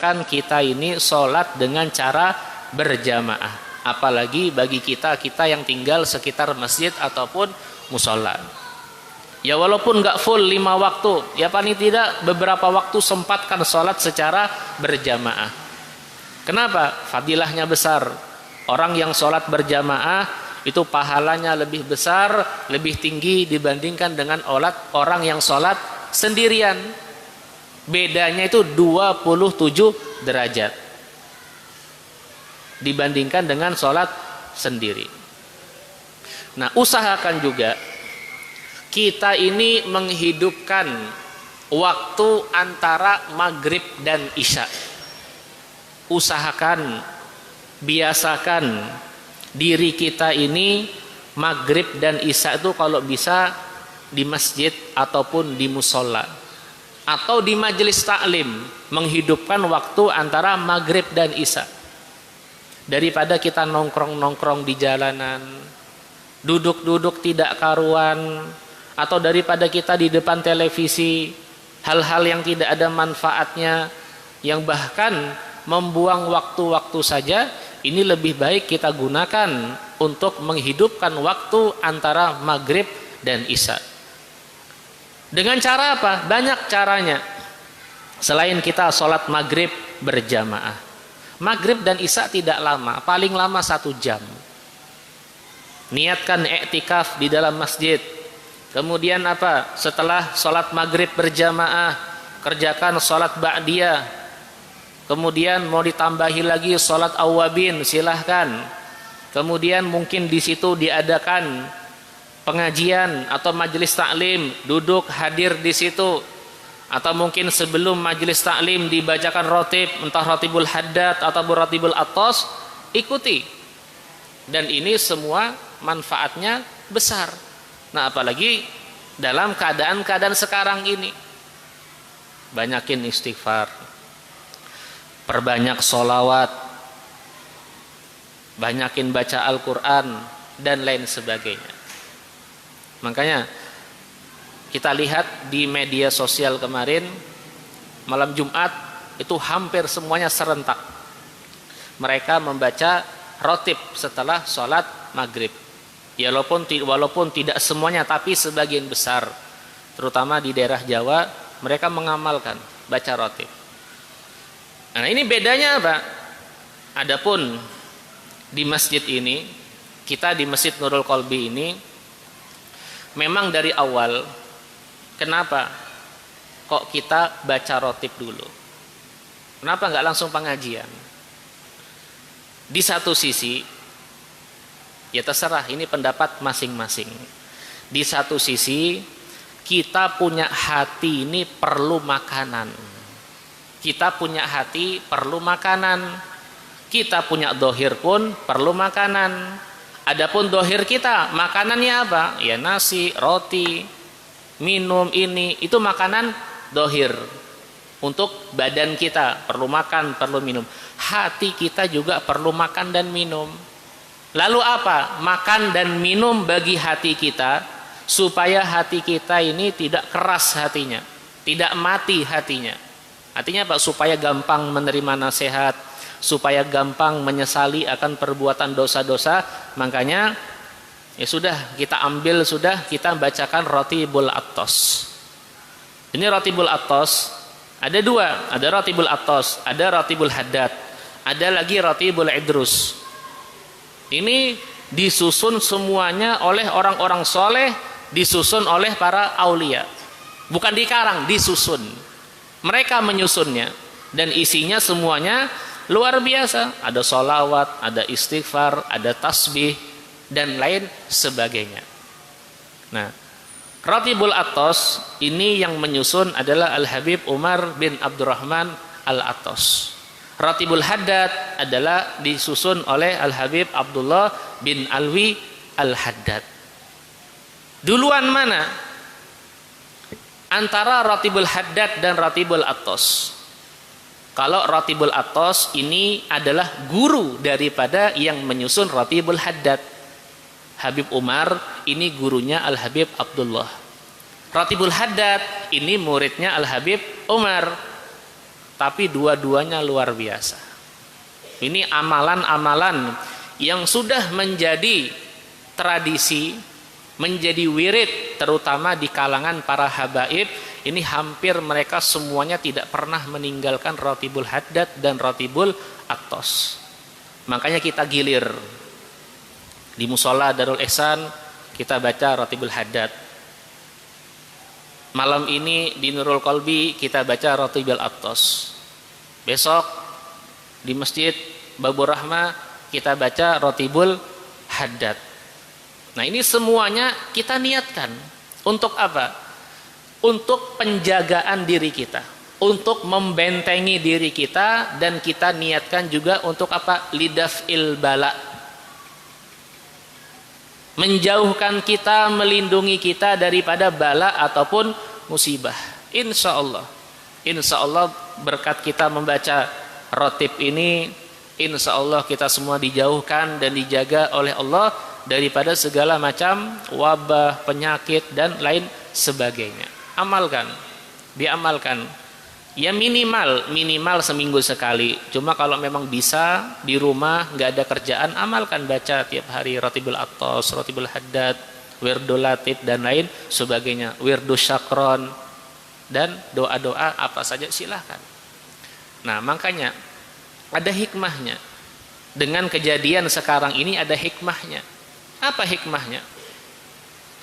dianjurkan kita ini sholat dengan cara berjamaah. Apalagi bagi kita yang tinggal sekitar masjid ataupun musola. Ya walaupun nggak full 5 waktu, ya paling tidak beberapa waktu sempatkan sholat secara berjamaah. Kenapa? Fadilahnya besar. Orang yang sholat berjamaah itu pahalanya lebih besar, lebih tinggi dibandingkan dengan orang yang sholat sendirian. Bedanya itu 27 derajat dibandingkan dengan sholat sendiri. Nah, usahakan juga kita ini menghidupkan waktu antara maghrib dan isya. Usahakan, biasakan diri kita ini maghrib dan isya itu kalau bisa di masjid ataupun di musola atau di majelis taklim, menghidupkan waktu antara maghrib dan isya. Daripada kita nongkrong-nongkrong di jalanan, duduk-duduk tidak karuan, atau daripada kita di depan televisi, hal-hal yang tidak ada manfaatnya, yang bahkan membuang waktu-waktu saja, ini lebih baik kita gunakan untuk menghidupkan waktu antara maghrib dan isya. Dengan cara apa? Banyak caranya. Selain kita sholat maghrib berjamaah, maghrib dan isya tidak lama, paling lama 1 jam. Niatkan i'tikaf di dalam masjid. Kemudian apa? Setelah sholat maghrib berjamaah, kerjakan sholat ba'diyah. Kemudian mau ditambahi lagi sholat awwabin, silahkan. Kemudian mungkin di situ diadakan pengajian atau majelis taklim, duduk hadir di situ. Atau mungkin sebelum majelis taklim dibacakan rotib, entah rotibul haddad atau rotibul atos, ikuti. Dan ini semua manfaatnya besar. Nah, apalagi dalam keadaan-keadaan sekarang ini, banyakin istighfar, perbanyak sholawat, banyakin baca Al-Quran, dan lain sebagainya. Makanya kita lihat di media sosial kemarin, malam Jumat itu hampir semuanya serentak. Mereka membaca rotib setelah sholat maghrib. Ya walaupun tidak semuanya, tapi sebagian besar, terutama di daerah Jawa, mereka mengamalkan baca rotib. Nah, ini bedanya apa? Adapun di masjid ini, kita di Masjid Nurul Qalbi ini, memang dari awal, kenapa kok kita baca rotib dulu? Kenapa nggak langsung pengajian? Di satu sisi, ya terserah, ini pendapat masing-masing. Di satu sisi, kita punya hati ini perlu makanan. Kita punya hati perlu makanan. Kita punya dohir pun perlu makanan. Adapun dohir kita, makanannya apa? Ya nasi, roti, minum, ini itu makanan dohir. Untuk badan kita perlu makan, perlu minum. Hati kita juga perlu makan dan minum. Lalu apa? Makan dan minum bagi hati kita, supaya hati kita ini tidak keras hatinya, tidak mati hatinya. Artinya apa? Supaya gampang menerima nasihat, supaya gampang menyesali akan perbuatan dosa-dosa. Makanya ya sudah, kita ambil, sudah kita bacakan rotibul atos. Ini rotibul atos ada 2, ada rotibul atos, ada rotibul haddad, ada lagi rotibul idrus. Ini disusun semuanya oleh orang-orang soleh, disusun oleh para aulia, bukan dikarang, disusun. Mereka menyusunnya, dan isinya semuanya luar biasa. Ada sholawat, ada istighfar, ada tasbih, dan lain sebagainya. Nah, Ratibul Atos ini yang menyusun adalah Al-Habib Umar bin Abdurrahman Al-Atos. Ratibul Haddad adalah disusun oleh Al-Habib Abdullah bin Alwi Al-Haddad. Duluan mana antara Ratibul Haddad dan Ratibul Atos? Kalau Ratibul Atos ini adalah guru daripada yang menyusun Ratibul Haddad. Habib Umar ini gurunya Al-Habib Abdullah. Ratibul Haddad ini muridnya Al-Habib Umar. tapi dua-duanya luar biasa. Ini amalan-amalan yang sudah menjadi tradisi, menjadi wirid, terutama di kalangan para habaib. Ini hampir mereka semuanya tidak pernah meninggalkan Ratibul Haddad dan Ratibul Atos. Makanya kita gilir di musola Darul Ihsan, kita baca Ratibul Haddad. Malam ini di Nurul Qalbi kita baca Ratibul Atos. Besok di Masjid Babur Rahmah kita baca Ratibul Haddad. Nah, ini semuanya kita niatkan untuk apa? Untuk penjagaan diri kita, untuk membentengi diri kita, dan kita niatkan juga untuk apa? Lidaf'il bala, menjauhkan kita, melindungi kita daripada bala ataupun musibah. Insya Allah berkat kita membaca Ratib ini, insya Allah kita semua dijauhkan dan dijaga oleh Allah daripada segala macam wabah, penyakit dan lain sebagainya. Amalkan, diamalkan. Ya minimal seminggu sekali. Cuma kalau memang bisa di rumah nggak ada kerjaan, amalkan baca tiap hari Ratibul Atos, Ratibul Haddad, Wirdul Latif dan lain sebagainya, Wirdus Syakron, dan doa-doa apa saja silahkan. Nah, makanya ada hikmahnya. Dengan kejadian sekarang ini ada hikmahnya. Apa hikmahnya?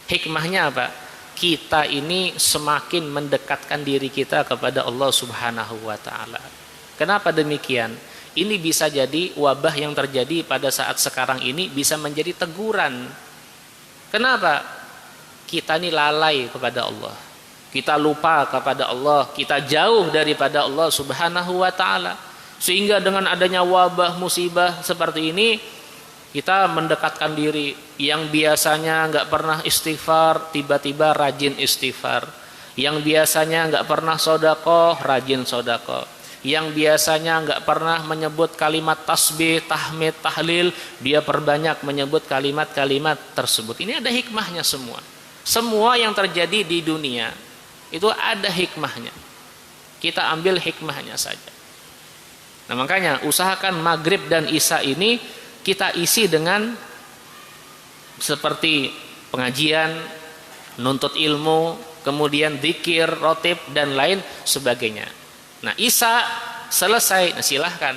Hikmahnya apa? Kita ini semakin mendekatkan diri kita kepada Allah Subhanahu wa Ta'ala. Kenapa demikian? Ini bisa jadi wabah yang terjadi pada saat sekarang ini bisa menjadi teguran. Kenapa? Kita ini lalai kepada Allah, kita lupa kepada Allah, kita jauh daripada Allah Subhanahu wa Ta'ala, sehingga dengan adanya wabah musibah seperti ini kita mendekatkan diri. Yang biasanya nggak pernah istighfar, tiba-tiba rajin istighfar. Yang biasanya nggak pernah sodako, rajin sodako. Yang biasanya nggak pernah menyebut kalimat tasbih, tahmid, tahlil, dia perbanyak menyebut kalimat-kalimat tersebut. Ini ada hikmahnya semua. Semua yang terjadi di dunia itu ada hikmahnya. Kita ambil hikmahnya saja. Nah, makanya usahakan maghrib dan isya ini kita isi dengan seperti pengajian, nuntut ilmu, kemudian zikir, rotib dan lain sebagainya. Nah, isya selesai, nah silahkan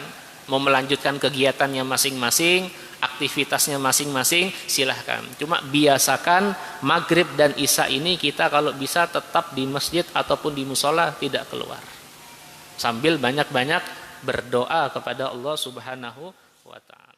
mau melanjutkan kegiatannya masing-masing, aktivitasnya masing-masing, silahkan. Cuma biasakan maghrib dan isya ini kita kalau bisa tetap di masjid ataupun di musola, tidak keluar, sambil banyak-banyak berdoa kepada Allah Subhanahu wa Ta'ala.